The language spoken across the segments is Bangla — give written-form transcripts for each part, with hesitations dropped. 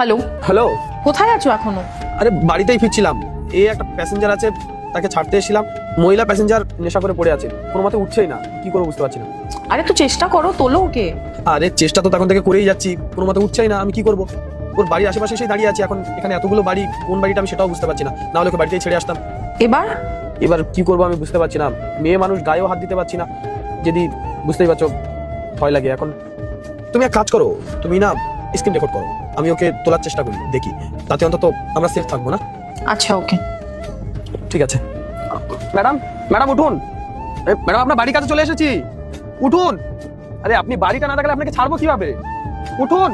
Hello, hello. কোথায় আছো এখনো? আরে বাড়িতেই ফিরছিলাম। এই একটা প্যাসেঞ্জার আছে, তাকে ছাড়তে এসেছিলাম। মহিলা প্যাসেঞ্জার নেশা করে পড়ে আছে, কোনো মতে উঠছেই না। কি করবো বুঝতে পারছি না। আরে একটু চেষ্টা করো, তোলো ওকে। আরে চেষ্টা তো তখন থেকে করেই যাচ্ছি, কোনো মতে উঠছেই না। আমি কি করবো? ওর বাড়ির আশেপাশে এসেই দাঁড়িয়ে আছি। এখন এখানে এতগুলো বাড়ি, কোন বাড়িটা আমি সেটাও বুঝতে পারছি না। না হলে ওকে বাড়িতেই ছেড়ে আসতাম। এবার এবার কি করবো আমি বুঝতে পারছি না। মেয়ে মানুষ, গায়েও হাত দিতে পারছি না। যদি বুঝতেই পারছো, ভয় লাগে এখন। তুমি এক কাজ করো, তুমি না স্ক্রিন রেকর্ড করো, আমি ওকে তোলার চেষ্টা করি, দেখি তাতে অন্তত আমরা সেফ থাকবো না। আচ্ছা, ওকে। ঠিক আছে। ম্যাডাম, ম্যাডাম উঠুন। ম্যাডাম আপনার বাড়ির কাছে চলে এসেছি, উঠুন। আরে আপনি বাড়িটা না থাকলে আপনাকে ছাড়বো কিভাবে? উঠুন।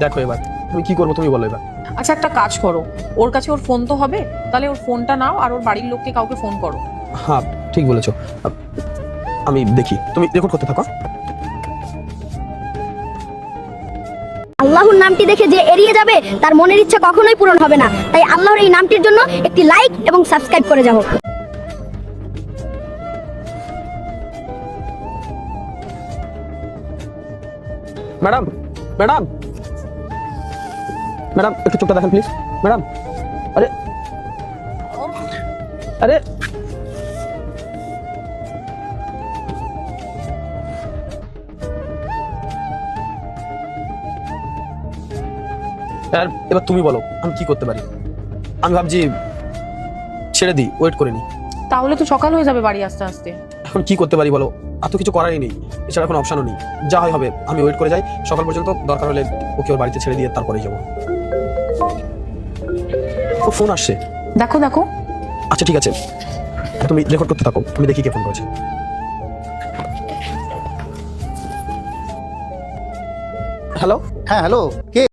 দেখো এবার তুমি কি করবো, তুমি বলো এবার। আচ্ছা, একটা কাজ করো, ওর কাছে ওর ফোন তো হবে, তাহলে ওর ফোনটা নাও আর ওর বাড়ির লোককে কাউকে ফোন করো। হ্যাঁ ঠিক বলেছো, আমি দেখি, তুমি রেকর্ড করতে থাকো। আল্লাহর নামটি দেখে যে এড়িয়ে যাবে তার মনের ইচ্ছা কখনোই পূরণ হবে না। তাই আল্লাহর এই নামটির জন্য একটি লাইক এবং সাবস্ক্রাইব করে যাও। ম্যাডাম, ম্যাডাম, ম্যাডাম একটু চোখটা দেখেন প্লিজ। ম্যাডাম, আরে আরে আর এবার তুমি বলো আমি কি করতে পারি। আমি ভাবছি ছেড়ে দিই, ওয়েট করে নি। তাহলে তো সকাল হয়ে যাবে বাড়ি আসতে আসতে। এখন কি করতে পারি বলো? আর তো কিছু করারই নেই, এছাড়া এখন অপশনও নেই। যা হয় হবে, আমি ওয়েট করে যাই সকাল পর্যন্ত, দরকার হলে ওকে ওর বাড়িতে ছেড়ে দিয়ে তারপরেই যাবো। ও ফোন আসছে। দেখো দেখো। আচ্ছা ঠিক আছে, তুমি রেকর্ড করতে থাকো, আমি দেখি কে ফোন করেছে। হ্যালো। হ্যাঁ হ্যালো, কে?